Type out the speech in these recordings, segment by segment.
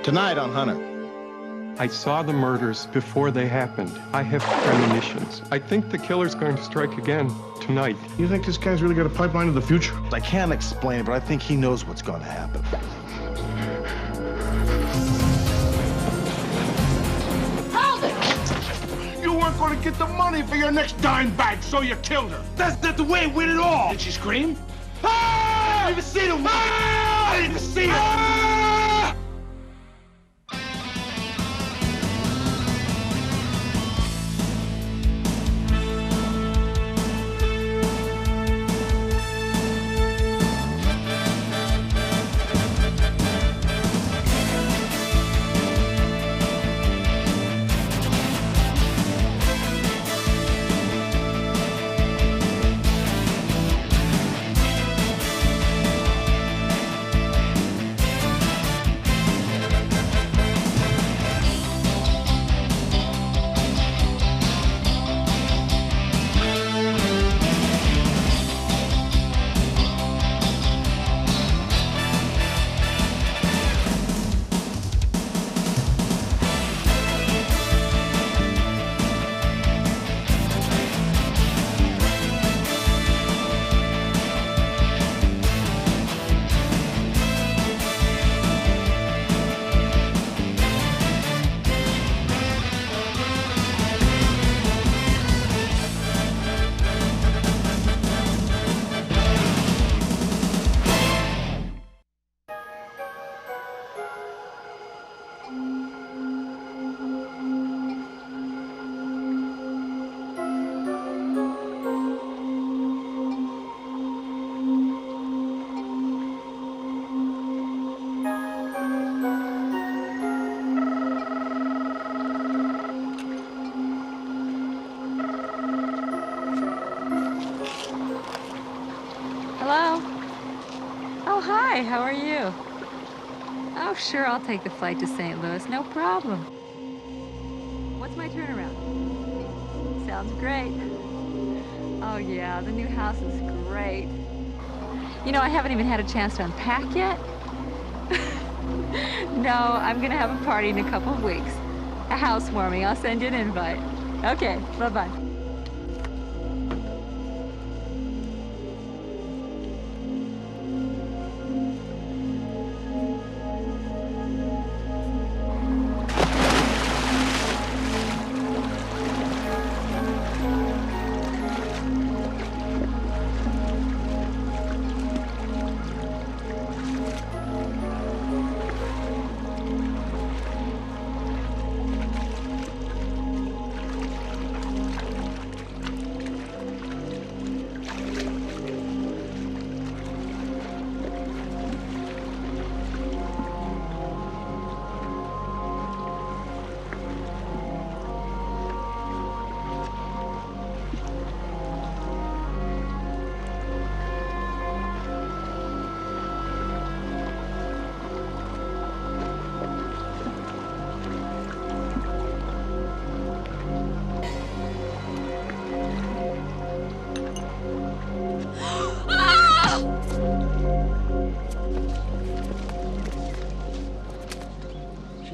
Tonight on Hunter. I saw the murders before they happened. I have premonitions. I think the killer's going to strike again tonight. You think this guy's really got a pipeline to the future? I can't explain it, but I think he knows what's going to happen. Hold it! You weren't going to get the money for your next dime bag, so you killed her. That's not the way it went at all. Did she scream? Ah! I didn't even see the woman. Ah! I didn't even see her. Ah! Hello? Oh, hi, how are you? Oh, sure, I'll take the flight to St. Louis, no problem. What's my turnaround? Sounds great. Oh, yeah, the new house is great. You know, I haven't even had a chance to unpack yet. No, I'm gonna have a party in a couple of weeks. A housewarming, I'll send you an invite. Okay, bye-bye.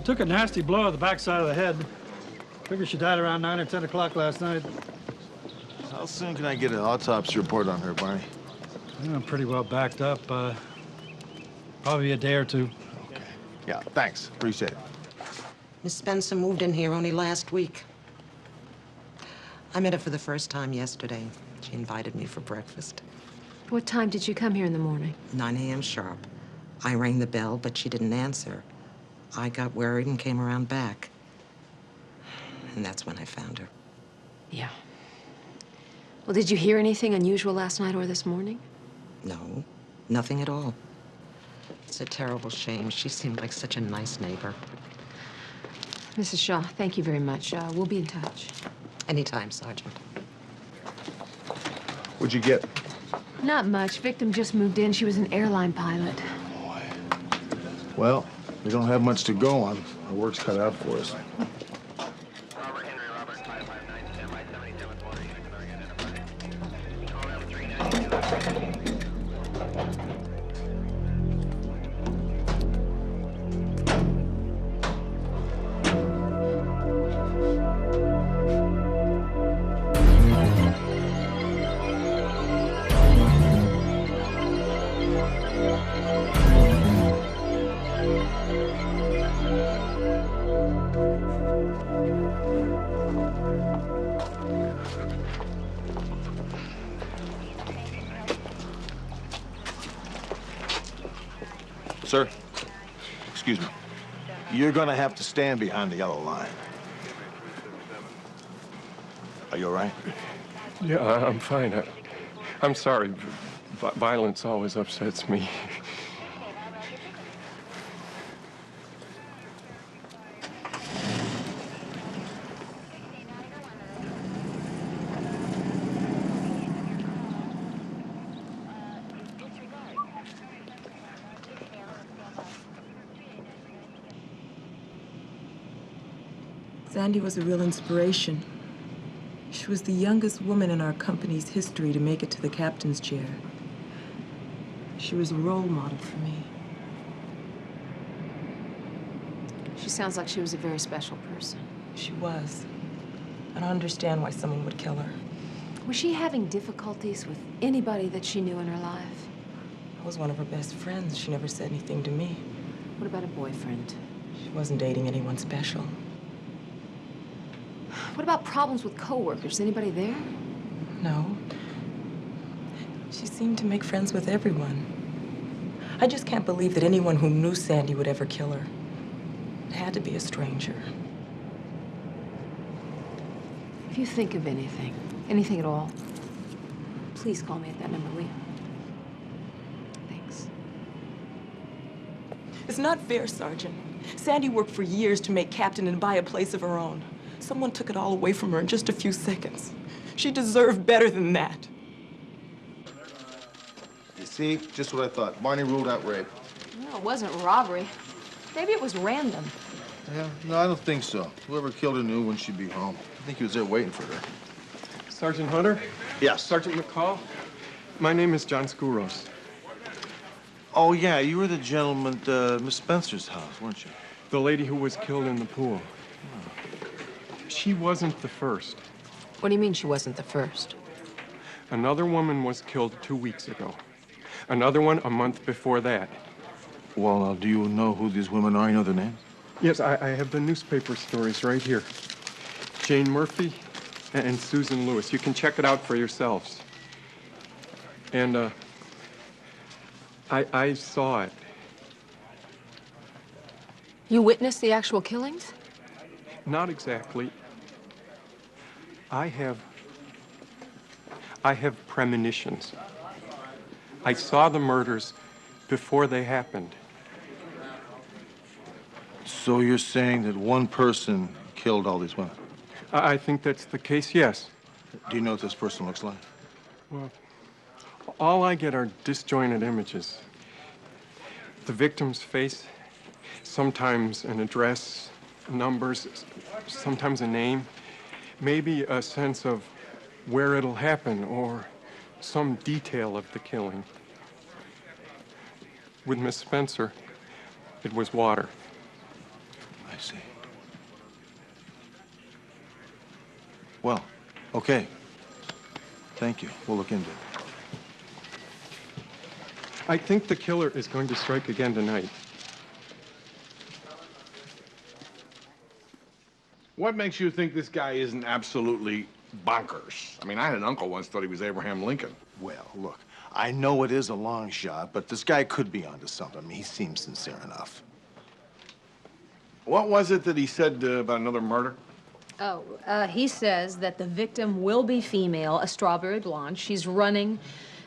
Took a nasty blow to the backside of the head. Figure she died around 9 or 10 o'clock last night. How soon can I get an autopsy report on her, Barney? I'm pretty well backed up. Probably a day or two. Okay. Yeah, thanks. Appreciate it. Miss Spencer moved in here only last week. I met her for the first time yesterday. She invited me for breakfast. What time did you come here in the morning? 9 a.m. sharp. I rang the bell, but she didn't answer. I got worried and came around back. And that's when I found her. Yeah. Well, did you hear anything unusual last night or this morning? No, nothing at all. It's a terrible shame. She seemed like such a nice neighbor. Mrs. Shaw, thank you very much. We'll be in touch. Anytime, Sergeant. What'd you get? Not much. Victim just moved in. She was an airline pilot. Boy. Well, we don't have much to go on. Our work's cut out for us. Sir, excuse me. You're gonna have to stand behind the yellow line. Are you all right? Yeah, I'm fine. I'm sorry. Violence always upsets me. Sandy was a real inspiration. She was the youngest woman in our company's history to make it to the captain's chair. She was a role model for me. She sounds like she was a very special person. She was. I don't understand why someone would kill her. Was she having difficulties with anybody that she knew in her life? I was one of her best friends. She never said anything to me. What about a boyfriend? She wasn't dating anyone special. What about problems with coworkers? Anybody there? No. She seemed to make friends with everyone. I just can't believe that anyone who knew Sandy would ever kill her. It had to be a stranger. If you think of anything at all, please call me at that number, will you? Thanks. It's not fair, Sergeant. Sandy worked for years to make captain and buy a place of her own. Someone took it all away from her in just a few seconds. She deserved better than that. You see, just what I thought. Barney ruled out rape. No, it wasn't robbery. Maybe it was random. Yeah, no, I don't think so. Whoever killed her knew when she'd be home. I think he was there waiting for her. Sergeant Hunter? Yes. Sergeant McCall? My name is John Skouros. Oh, yeah, you were the gentleman at Miss Spencer's house, weren't you? The lady who was killed in the pool. She wasn't the first. What do you mean she wasn't the first? Another woman was killed 2 weeks ago. Another one a month before that. Well, do you know who these women are? You know their names? Yes, I have the newspaper stories right here. Jane Murphy and Susan Lewis. You can check it out for yourselves. And, I saw it. You witnessed the actual killings? Not exactly. I have premonitions. I saw the murders before they happened. So you're saying that one person killed all these women? I think that's the case, yes. Do you know what this person looks like? Well, all I get are disjointed images. The victim's face, sometimes an address, numbers, sometimes a name, maybe a sense of where it'll happen or some detail of the killing. With Miss Spencer, it was water. I see. Well, okay. Thank you. We'll look into it. I think the killer is going to strike again tonight. What makes you think this guy isn't absolutely bonkers? I mean, I had an uncle once thought he was Abraham Lincoln. Well, look, I know it is a long shot, but this guy could be onto something. I mean, he seems sincere enough. What was it that he said about another murder? Oh, he says that the victim will be female, a strawberry blonde. She's running.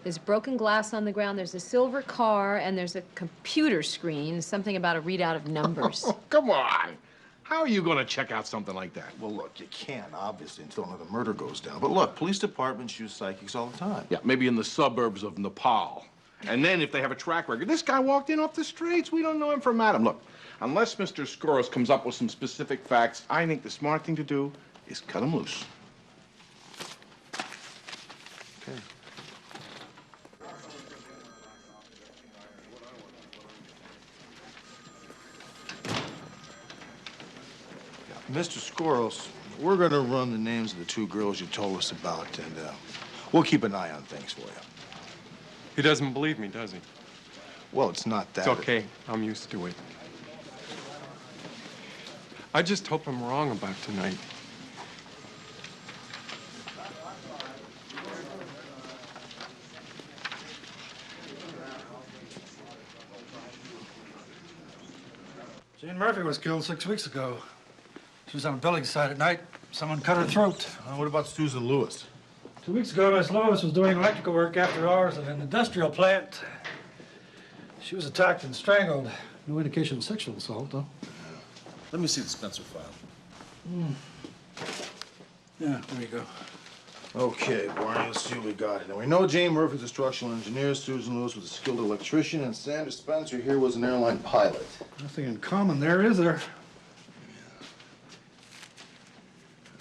There's broken glass on the ground. There's a silver car, and there's a computer screen, something about a readout of numbers. Oh, come on. How are you going to check out something like that? Well, look, you can't, obviously, until another murder goes down. But look, police departments use psychics all the time. Yeah, maybe in the suburbs of Nepal. And then if they have a track record, this guy walked in off the streets. We don't know him from Adam. Look, unless Mr. Skouros comes up with some specific facts, I think the smart thing to do is cut him loose. Okay. Mr. Skouros, we're going to run the names of the two girls you told us about, and we'll keep an eye on things for you. He doesn't believe me, does he? Well, it's not that. It's okay. I'm used to it. I just hope I'm wrong about tonight. Jane Murphy was killed 6 weeks ago. She was on a building site at night. Someone cut her throat. What about Susan Lewis? 2 weeks ago, Miss Lewis was doing electrical work after hours at an industrial plant. She was attacked and strangled. No indication of sexual assault, though. Let me see the Spencer file. Yeah, there you go. Okay, Barney, let's see what we got here. Now, we know Jane Murphy's a structural engineer, Susan Lewis was a skilled electrician, and Sandra Spencer here was an airline pilot. Nothing in common there, is there?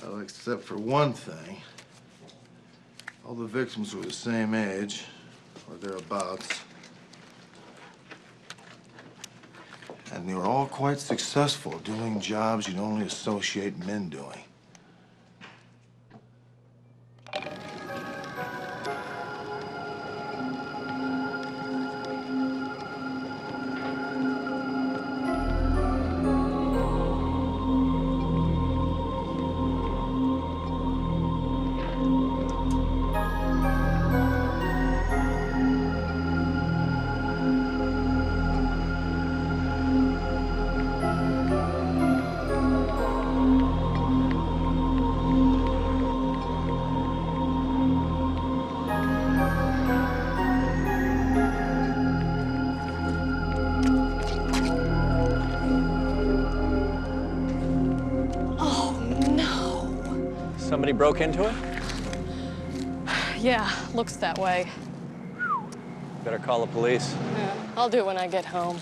Well, except for one thing. All the victims were the same age, or thereabouts. And they were all quite successful doing jobs you'd only associate men doing. Somebody broke into it? Yeah, looks that way. Better call the police. Yeah, I'll do it when I get home.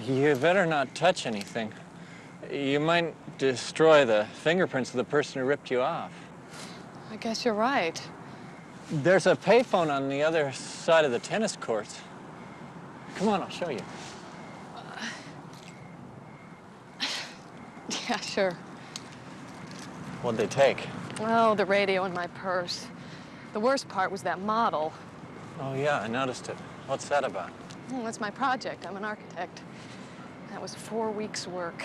You better not touch anything. You might destroy the fingerprints of the person who ripped you off. I guess you're right. There's a payphone on the other side of the tennis courts. Come on, I'll show you. Yeah, sure. What'd they take? Oh, the radio in my purse. The worst part was that model. Oh, yeah, I noticed it. What's that about? That's my project. I'm an architect. That was 4 weeks' work.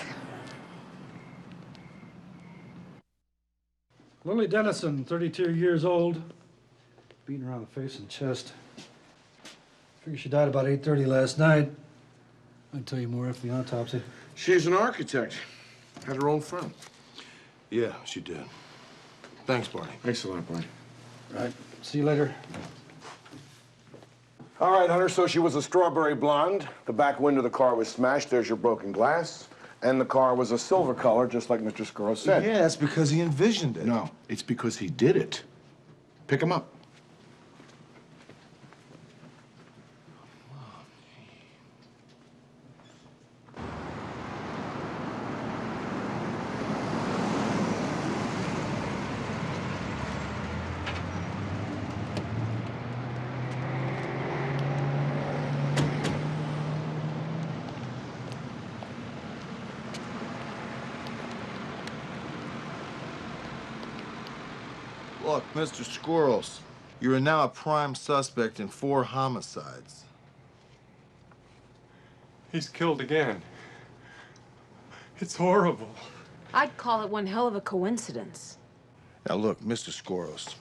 Lily Dennison, 32 years old. Beaten around the face and chest. Figure she died about 8:30 last night. I'll tell you more after the autopsy. She's an architect. Had her own firm. Yeah, she did. Thanks, Barney. Thanks a lot, Barney. Right. See you later. All right, Hunter, so she was a strawberry blonde. The back window of the car was smashed. There's your broken glass. And the car was a silver color, just like Mr. Scurro said. Yeah, that's because he envisioned it. No, it's because he did it. Pick him up. Look, Mr. Squirrels, you are now a prime suspect in 4 homicides. He's killed again. It's horrible. I'd call it one hell of a coincidence. Now, look, Mr. Squirrels,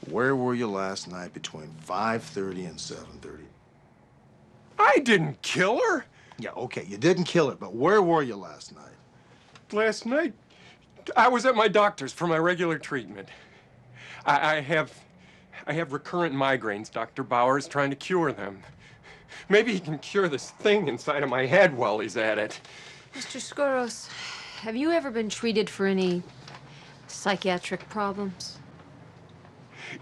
where were you last night between 5:30 and 7:30? I didn't kill her. Yeah, okay, you didn't kill her, but where were you last night? Last night, I was at my doctor's for my regular treatment. I have recurrent migraines. Dr. Bauer's trying to cure them. Maybe he can cure this thing inside of my head while he's at it. Mr. Skoros, have you ever been treated for any psychiatric problems?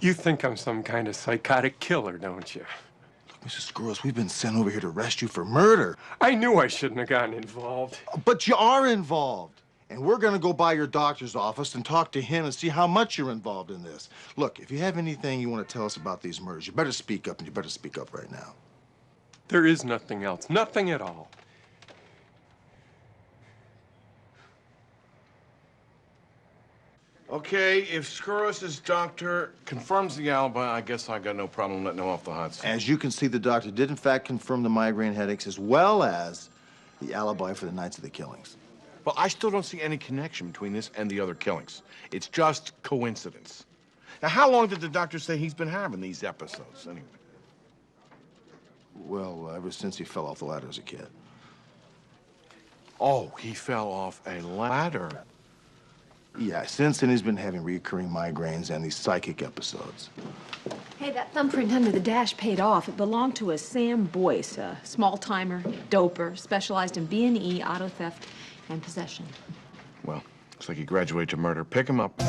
You think I'm some kind of psychotic killer, don't you? Look, Mrs. Squirrels, we've been sent over here to arrest you for murder. I knew I shouldn't have gotten involved. But you are involved. And we're gonna go by your doctor's office and talk to him and see how much you're involved in this. Look, if you have anything you want to tell us about these murders, you better speak up, and you better speak up right now. There is nothing else, nothing at all. Okay, if Scurros' doctor confirms the alibi, I guess I got no problem letting him off the hot seat. As you can see, the doctor did in fact confirm the migraine headaches as well as the alibi for the nights of the killings. Well, I still don't see any connection between this and the other killings. It's just coincidence. Now, how long did the doctor say he's been having these episodes, anyway? Well, ever since he fell off the ladder as a kid. Oh, he fell off a ladder. Yeah, since then he's been having recurring migraines and these psychic episodes. Hey, that thumbprint under the dash paid off. It belonged to a Sam Boyce, a small-timer, doper, specialized in B&E, auto theft, and possession. Well, looks like he graduated to murder. Pick him up.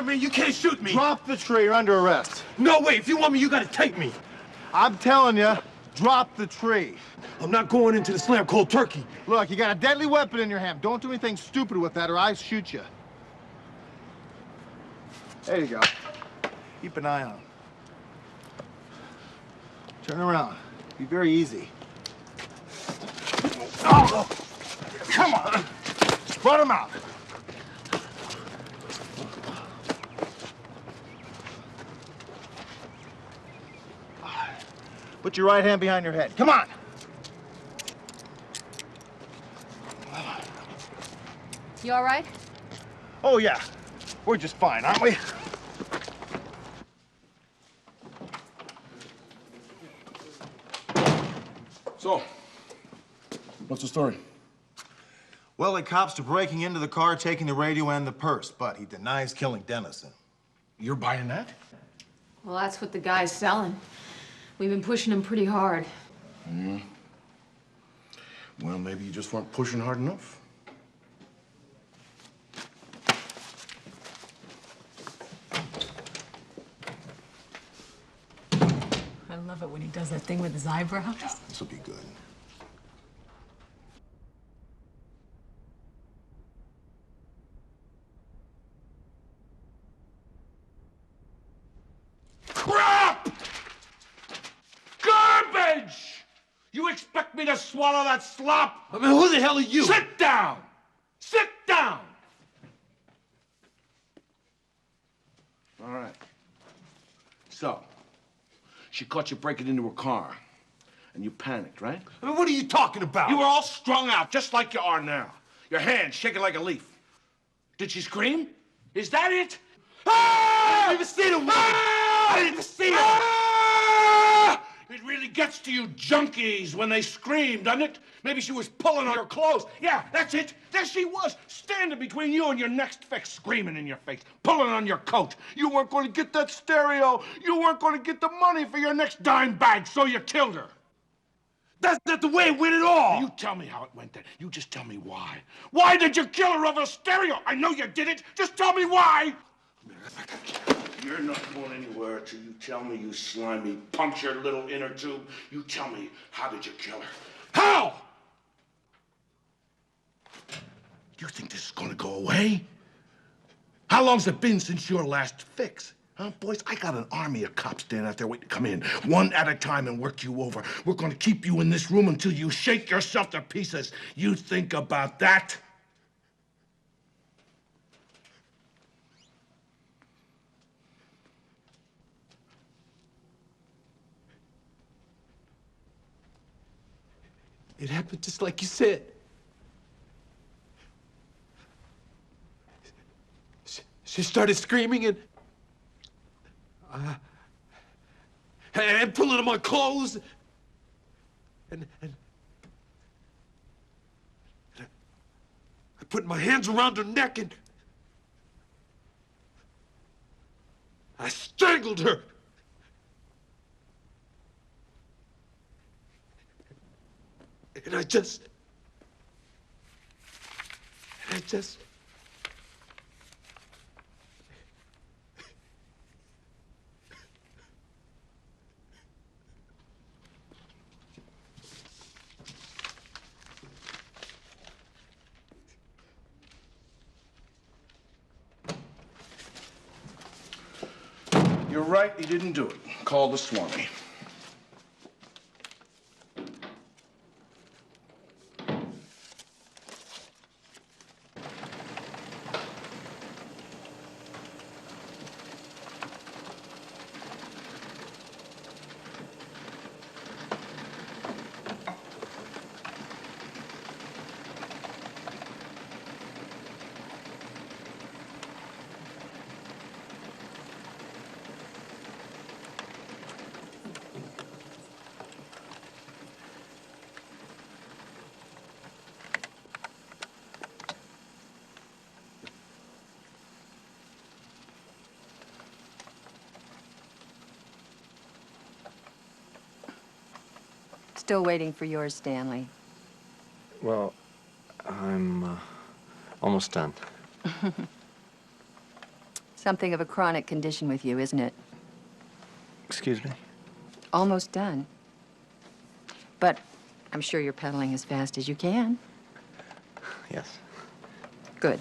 Man, you can't shoot me. Drop the tray, you're under arrest. No, wait, if you want me, you gotta take me. I'm telling you, drop the tree. I'm not going into the slam cold turkey. Look, you got a deadly weapon in your hand. Don't do anything stupid with that or I shoot you. There you go. Keep an eye on him. Turn around. Be very easy. Oh, come on. Spread him out. Put your right hand behind your head. Come on. You all right? Oh, yeah. We're just fine, aren't we? So, what's the story? Well, the cops are breaking into the car, taking the radio and the purse, but he denies killing Dennison. You're buying that? Well, that's what the guy's selling. We've been pushing him pretty hard. Well, maybe you just weren't pushing hard enough. I love it when he does that thing with his eyebrows. This will be good. Crap! Garbage! You expect me to swallow that slop? I mean, who the hell are you? Sit down! Sit down! All right. So, she caught you breaking into her car, and you panicked, right? I mean, what are you talking about? You were all strung out, just like you are now. Your hands shaking like a leaf. Did she scream? Is that it? Ah! I didn't even see the woman! Ah! I didn't even see her! Ah! It really gets to you junkies when they scream, doesn't it? Maybe she was pulling on your clothes. Yeah, that's it. There she was, standing between you and your next fix, screaming in your face, pulling on your coat. You weren't going to get that stereo. You weren't going to get the money for your next dime bag, so you killed her. That's not the way it went at all. You tell me how it went then. You just tell me why. Why did you kill her over a stereo? I know you did it. Just tell me why. You're not going anywhere till you tell me, you slimy, punctured little inner tube. You tell me, how did you kill her? How? You think this is going to go away? How long's it been since your last fix? Huh, boys? I got an army of cops standing out there waiting to come in, one at a time, and work you over. We're going to keep you in this room until you shake yourself to pieces. You think about that? It happened just like you said. She started screaming and pulling on my clothes, and I put my hands around her neck, and I strangled her. And I just... You're right, he didn't do it. Call the Swanee. Still waiting for yours, Stanley. Well, I'm almost done. Something of a chronic condition with you, isn't it? Excuse me? Almost done. But I'm sure you're pedaling as fast as you can. Yes. Good.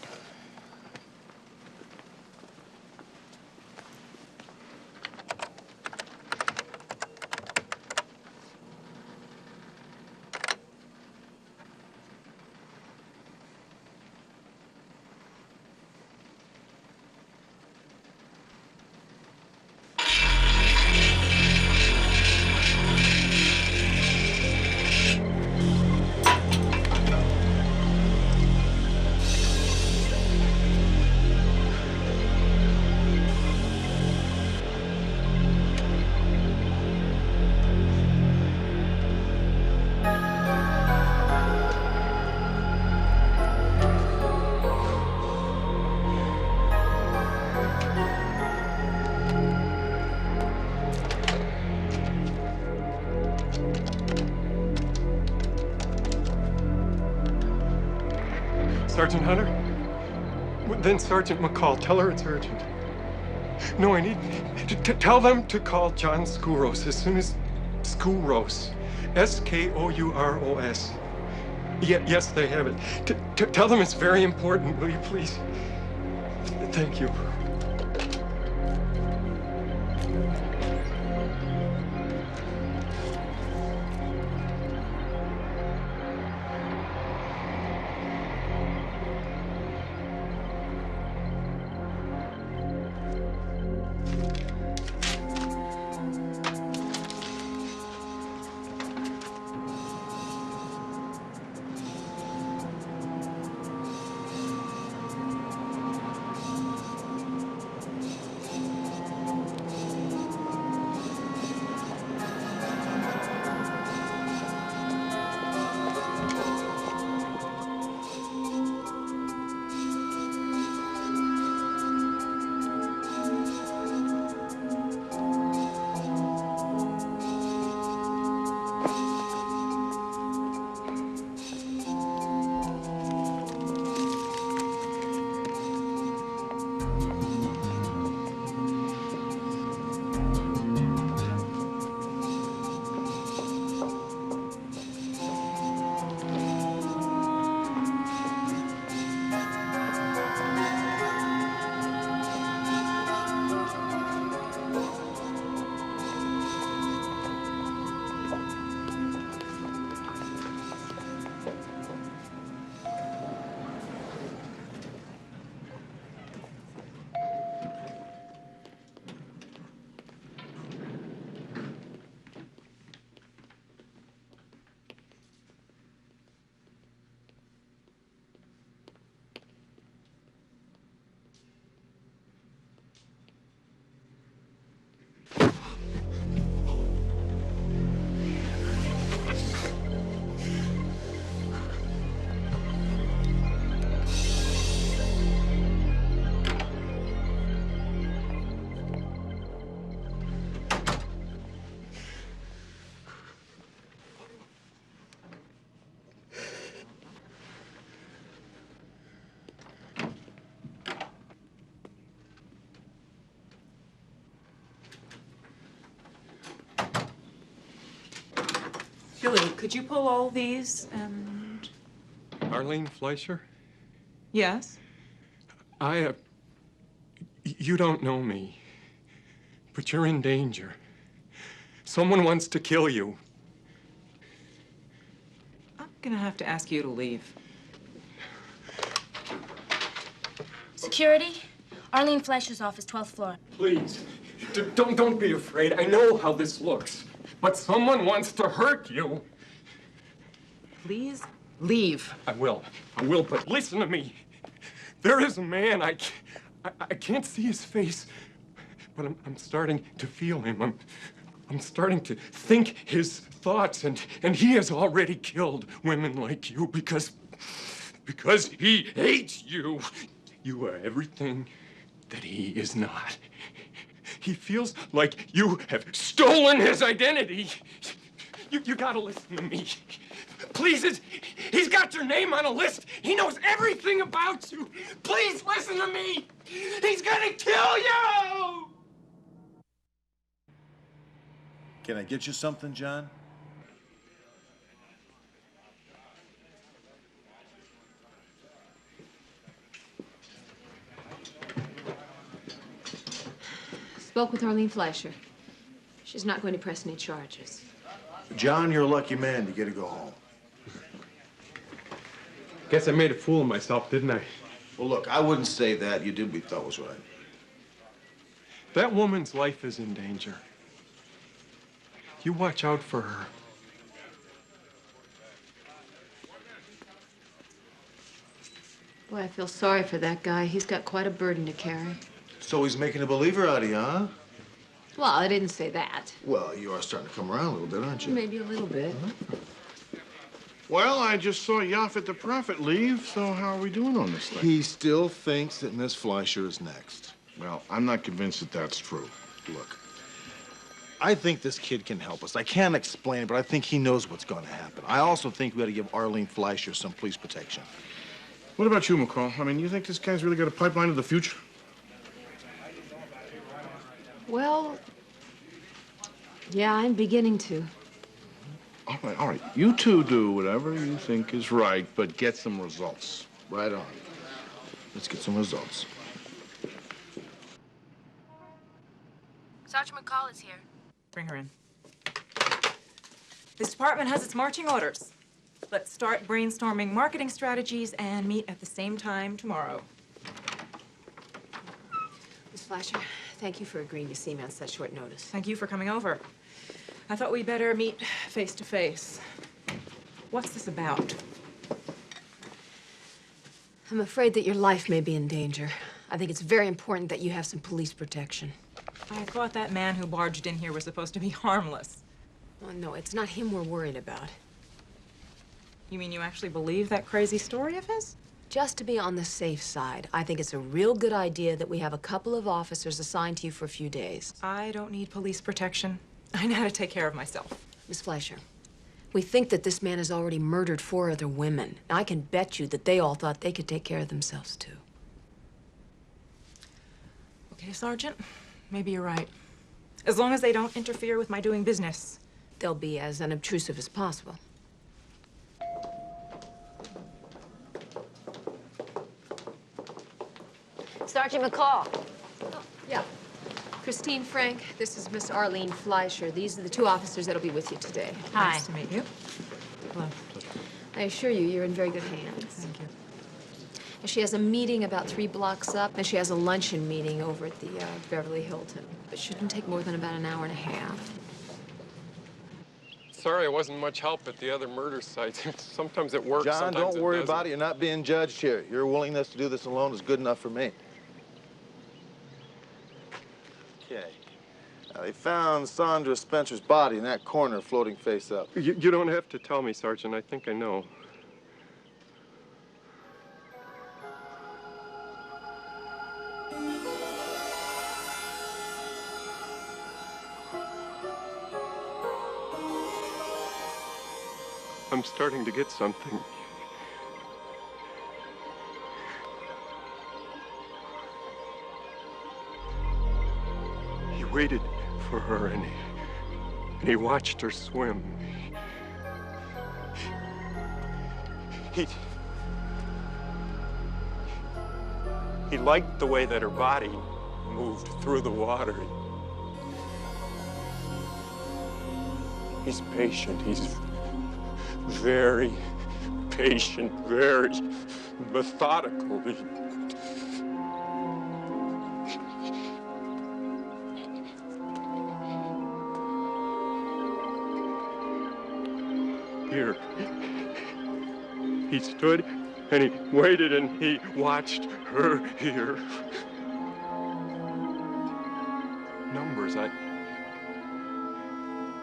Sergeant Hunter? Then Sergeant McCall, tell her it's urgent. No, I need to tell them to call John Skouros as soon as Skouros. S-K-O-U-R-O-S. Yes, they have it. Tell them it's very important, will you please? Thank you. Billy, could you pull all these and... Arlene Fleischer? Yes? You don't know me, but you're in danger. Someone wants to kill you. I'm gonna have to ask you to leave. Security? Arlene Fleischer's office, 12th floor. Please, don't be afraid. I know how this looks, but someone wants to hurt you. Please leave. I will, but listen to me. There is a man, I can't see his face, but I'm starting to feel him. I'm starting to think his thoughts, and he has already killed women like you because he hates you. You are everything that he is not. He feels like you have stolen his identity. You gotta listen to me. Please, he's got your name on a list. He knows everything about you. Please listen to me. He's gonna kill you! Can I get you something, John? Spoke with Arlene Fleischer. She's not going to press any charges. John, you're a lucky man. You get to go home. Guess I made a fool of myself, didn't I? Well, look, I wouldn't say that. You did what you thought was right. That woman's life is in danger. You watch out for her. Boy, I feel sorry for that guy. He's got quite a burden to carry. So he's making a believer out of you, huh? Well, I didn't say that. Well, you are starting to come around a little bit, aren't you? Maybe a little bit. Well, I just saw Yaphet the Prophet leave, so how are we doing on this thing? He still thinks that Miss Fleischer is next. Well, I'm not convinced that that's true. Look, I think this kid can help us. I can't explain it, but I think he knows what's going to happen. I also think we ought to give Arlene Fleischer some police protection. What about you, McCall? I mean, you think this guy's really got a pipeline to the future? Well, yeah, I'm beginning to. All right. You two do whatever you think is right, but get some results. Right on. Let's get some results. Sergeant McCall is here. Bring her in. This department has its marching orders. Let's start brainstorming marketing strategies and meet at the same time tomorrow. Miss Fleischer, thank you for agreeing to see me on such short notice. Thank you for coming over. I thought we'd better meet face to face. What's this about? I'm afraid that your life may be in danger. I think it's very important that you have some police protection. I thought that man who barged in here was supposed to be harmless. Oh, no, it's not him we're worried about. You mean you actually believe that crazy story of his? Just to be on the safe side, I think it's a real good idea that we have a couple of officers assigned to you for a few days. I don't need police protection. I know how to take care of myself. Miss Fleischer, we think that this man has already murdered 4 other women. I can bet you that they all thought they could take care of themselves, too. Okay, Sergeant. Maybe you're right. As long as they don't interfere with my doing business. They'll be as unobtrusive as possible. Sergeant McCall. Oh, yeah. Christine Frank, this is Miss Arlene Fleischer. These are the 2 officers that'll be with you today. Hi. Nice to meet you. Hello. I assure you, you're in very good hands. Thank you. And she has a meeting about 3 blocks up, and she has a luncheon meeting over at the Beverly Hilton. It shouldn't take more than about an hour and a half. Sorry I wasn't much help at the other murder sites. Sometimes it works, John, sometimes don't worry it doesn't. about it. You're not being judged here. Your willingness to do this alone is good enough for me. Okay. Now, they found Sandra Spencer's body in that corner, floating face up. You don't have to tell me, Sergeant. I think I know. I'm starting to get something. He waited for her and he watched her swim. He liked the way that her body moved through the water. He's patient. He's very patient, very methodical. Here. He stood and he waited and he watched her here. Numbers,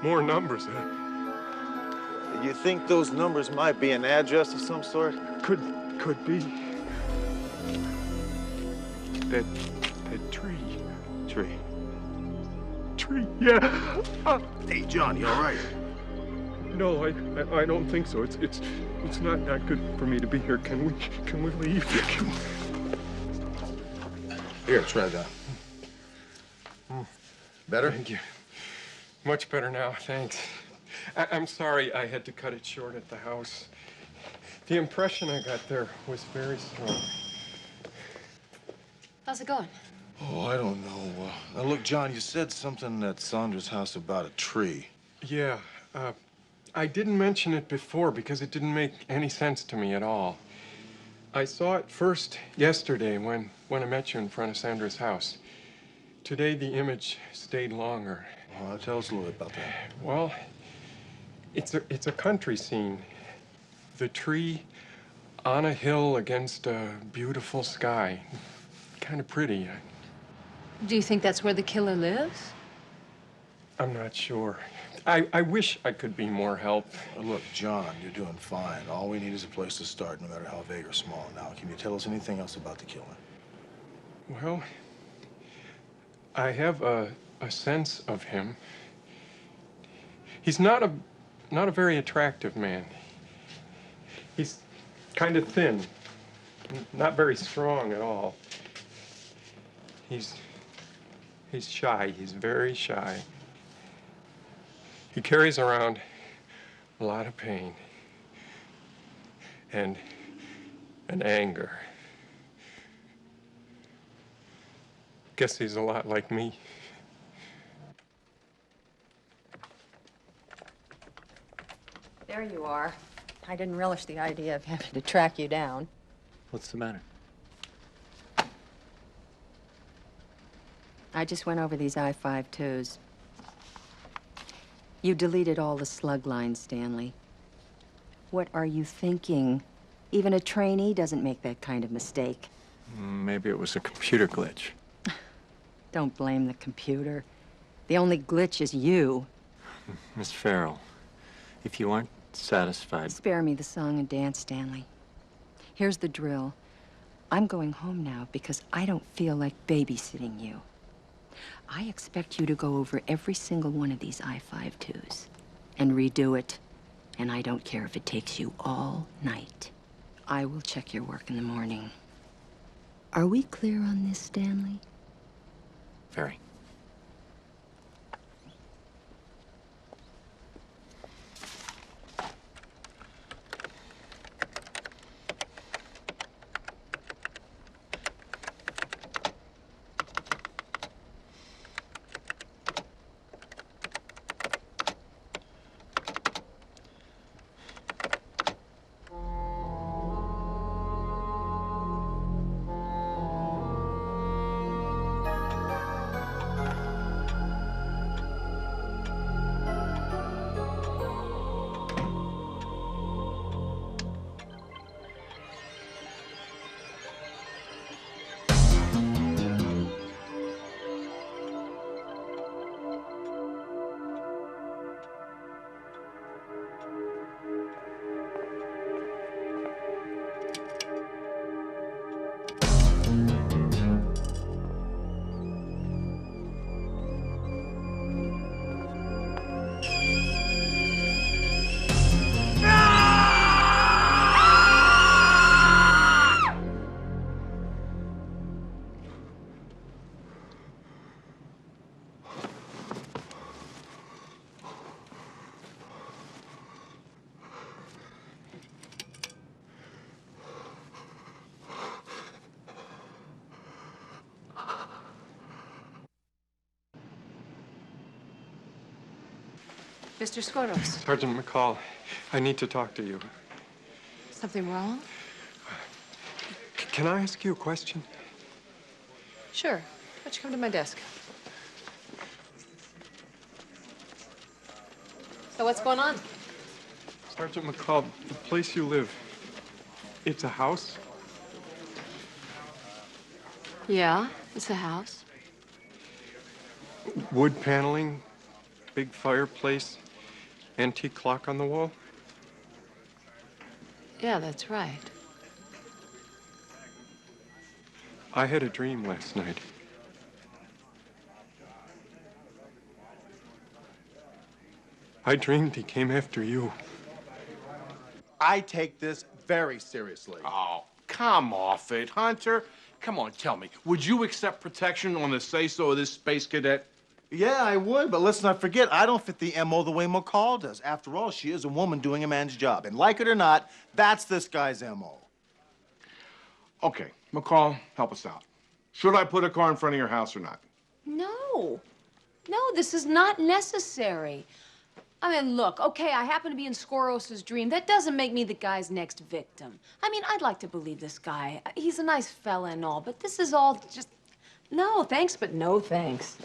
more numbers. You think those numbers might be an address of some sort? Could be. That tree. Tree, yeah. Hey, John, you all right? No, I don't think so. It's not that good for me to be here. Can we leave? Here, try that. Better? Thank you. Much better now, thanks. I'm sorry I had to cut it short at the house. The impression I got there was very strong. How's it going? Oh, I don't know. Now, look, John, you said something at Saunders' house about a tree. Yeah, I didn't mention it before because it didn't make any sense to me at all. I saw it first yesterday when I met you in front of Sandra's house. Today, the image stayed longer. Well, tell us a little bit about that. Well, it's a country scene. The tree on a hill against a beautiful sky. Kind of pretty. Do you think that's where the killer lives? I'm not sure. I wish I could be more help. Look, John, you're doing fine. All we need is a place to start, no matter how vague or small. Now, can you tell us anything else about the killer? Well, I have a sense of him. He's not a very attractive man. He's kind of thin, not very strong at all. He's shy. He's very shy. He carries around a lot of pain and anger. Guess he's a lot like me. There you are. I didn't relish the idea of having to track you down. What's the matter? I just went over these I-52s. You deleted all the slug lines, Stanley. What are you thinking? Even a trainee doesn't make that kind of mistake. Maybe it was a computer glitch. Don't blame the computer. The only glitch is you. Miss Farrell, if you aren't satisfied... Spare me the song and dance, Stanley. Here's the drill. I'm going home now because I don't feel like babysitting you. I expect you to go over every single one of these I-52s and redo it. And I don't care if it takes you all night. I will check your work in the morning. Are we clear on this, Stanley? Very. Mr. Skoros, Sergeant McCall, I need to talk to you. something wrong? Can I ask you a question? Sure. Why don't you come to my desk? So what's going on? Sergeant McCall, the place you live, it's a house? Yeah, it's a house. Wood paneling, big fireplace, antique clock on the wall? Yeah, that's right. I had a dream last night. I dreamed he came after you. I take this very seriously. Oh, come off it, Hunter. Come on, tell me. Would you accept protection on the say-so of this space cadet? Yeah, I would, but let's not forget, I don't fit the MO the way McCall does. After all, she is a woman doing a man's job. And like it or not, that's this guy's MO. Okay, McCall, help us out. Should I put a car in front of your house or not? No. No, this is not necessary. I mean, look, okay, I happen to be in Skoros' dream. That doesn't make me the guy's next victim. I mean, I'd like to believe this guy. He's a nice fella and all, but this is all just... No, thanks, but no thanks.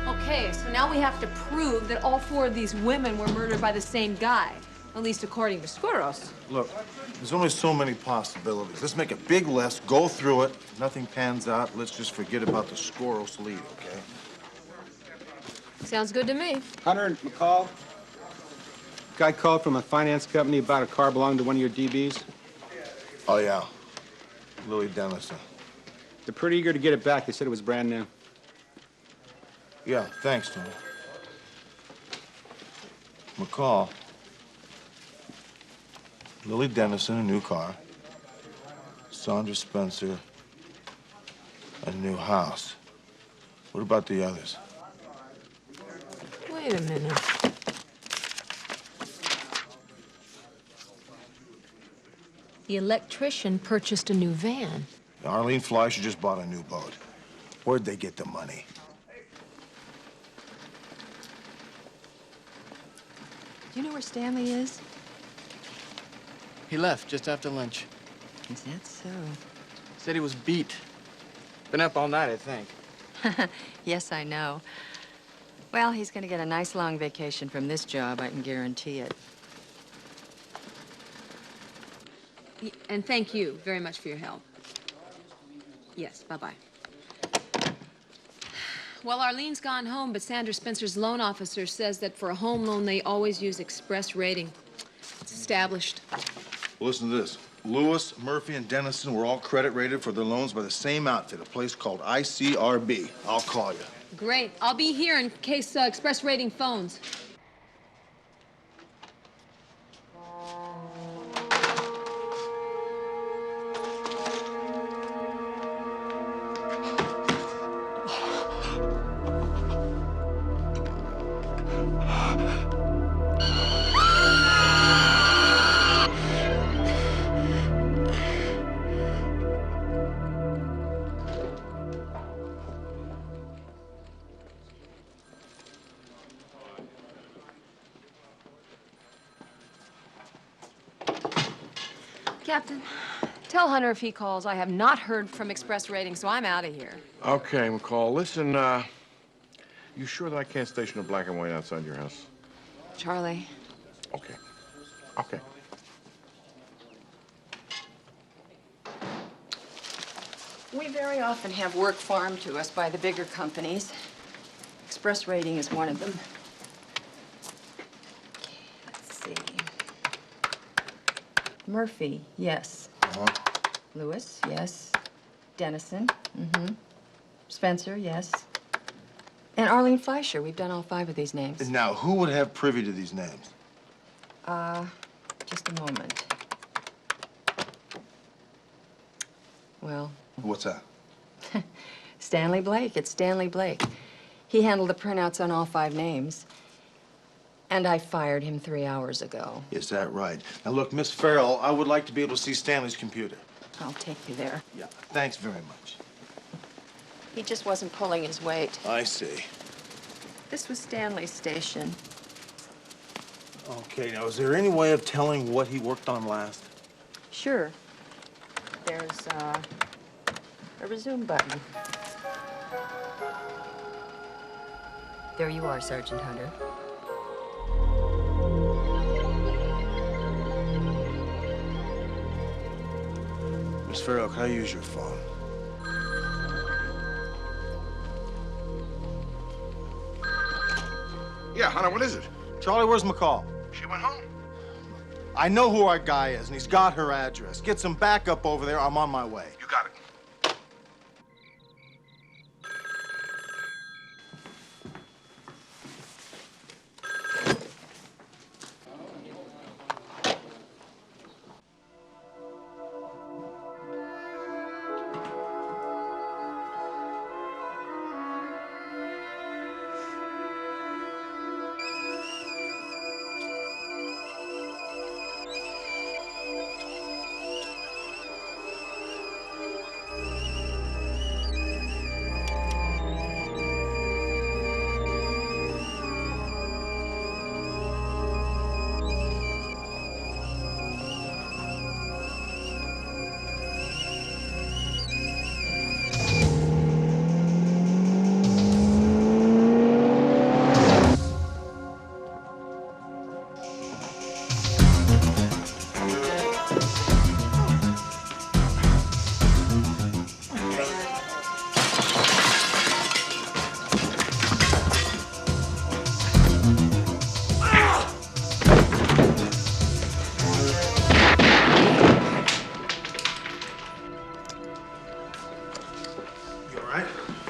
Okay, so now we have to prove that all 4 of these women were murdered by the same guy, at least according to Skoros. Look, there's only so many possibilities. Let's make a big list, go through it. If nothing pans out, let's just forget about the Skoros lead, okay? Sounds good to me. Hunter and McCall. Guy called from a finance company about a car belonging to one of your DBs. Oh, yeah. Lily Dennison. They're pretty eager to get it back. They said it was brand new. Yeah, thanks, Tony. McCall. Lily Dennison, a new car. Sandra Spencer, a new house. What about the others? Wait a minute. The electrician purchased a new van. Arlene Fleischer just bought a new boat. Where'd they get the money? Do you know where Stanley is? He left just after lunch. Is that so? Said he was beat. Been up all night, I think. Yes, I know. Well, he's gonna get a nice long vacation from this job, I can guarantee it. And thank you very much for your help. Yes, bye-bye. Well, Arlene's gone home, but Sandra Spencer's loan officer says that for a home loan, they always use express rating. It's established. Well, listen to this. Lewis, Murphy, and Dennison were all credit rated for their loans by the same outfit, a place called ICRB. I'll call you. Great. I'll be here in case express rating phones. Captain, tell Hunter if he calls, I have not heard from Express Rating, so I'm out of here. Okay, McCall, listen, you sure that I can't station a black and white outside your house? Charlie. Okay. Okay. We very often have work farmed to us by the bigger companies. Express Rating is one of them. Okay, let's see. Murphy, yes. Lewis, yes. Dennison, Spencer, yes. And Arlene Fleischer. We've done all 5 of these names. Now, who would have privy to these names? Just a moment. Well... What's that? Stanley Blake. It's Stanley Blake. He handled the printouts on all 5 names. And I fired him 3 hours ago. Is that right? Now, look, Miss Farrell, I would like to be able to see Stanley's computer. I'll take you there. Yeah, thanks very much. He just wasn't pulling his weight. I see. This was Stanley's station. Okay, now, is there any way of telling what he worked on last? Sure. There's, a resume button. There you are, Sergeant Hunter. Miss Farrell, can I use your phone? Yeah, Hunter, what is it? Charlie, where's McCall? She went home. I know who our guy is, and he's got her address. Get some backup over there. I'm on my way. You got it.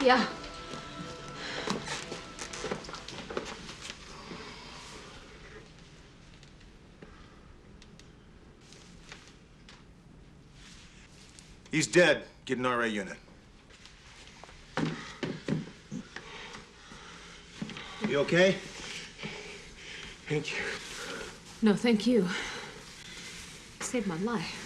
Yeah. He's dead. Get an RA unit. You okay? Thank you. No, thank you. Saved my life.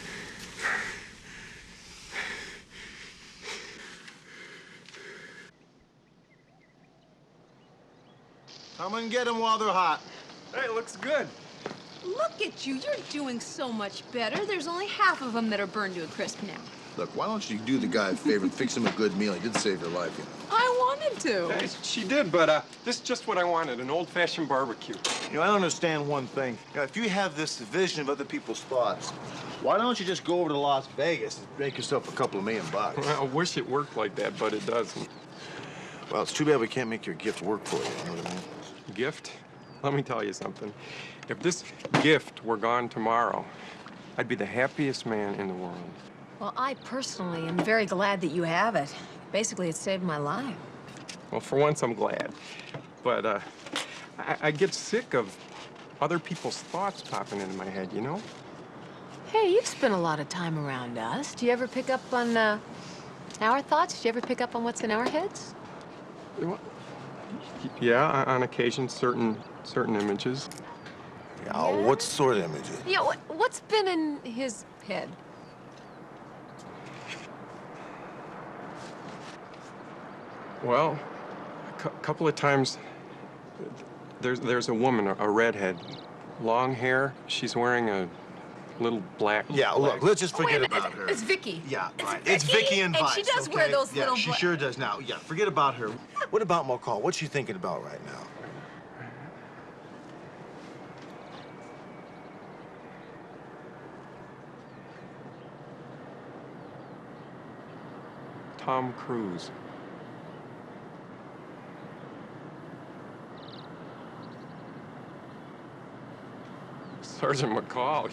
Come and get them while they're hot. Hey, it looks good. Look at you. You're doing so much better. There's only half of them that are burned to a crisp now. Look, why don't you do the guy a favor and fix him a good meal? He did save your life, you know. I wanted to. Hey, she did, but this is just what I wanted, an old-fashioned barbecue. You know, I don't understand one thing. You know, if you have this vision of other people's thoughts, why don't you just go over to Las Vegas and make yourself a couple of $1 million? Well, I wish it worked like that, but it doesn't. Well, it's too bad we can't make your gift work for you, you know what I mean? Gift? Let me tell you something. If this gift were gone tomorrow, I'd be the happiest man in the world. Well, I personally am very glad that you have it. Basically, it saved my life. Well, for once, I'm glad. But I get sick of other people's thoughts popping into my head, you know? Hey, you've spent a lot of time around us. Do you ever pick up on our thoughts? Do you ever pick up on what's in our heads? Yeah, on occasion, certain images. Yeah, what sort of images? Yeah, what's been in his head? Well, a couple of times, there's a woman, a redhead, long hair. She's wearing a little black. Yeah, look, let's just forget about her. It's Vicky. Yeah, right. It's Vicky and Vice. And she does okay? wear those yeah, little. she sure does now. Yeah, forget about her. What about McCall? What's she thinking about right now? Tom Cruise. Sergeant McCall.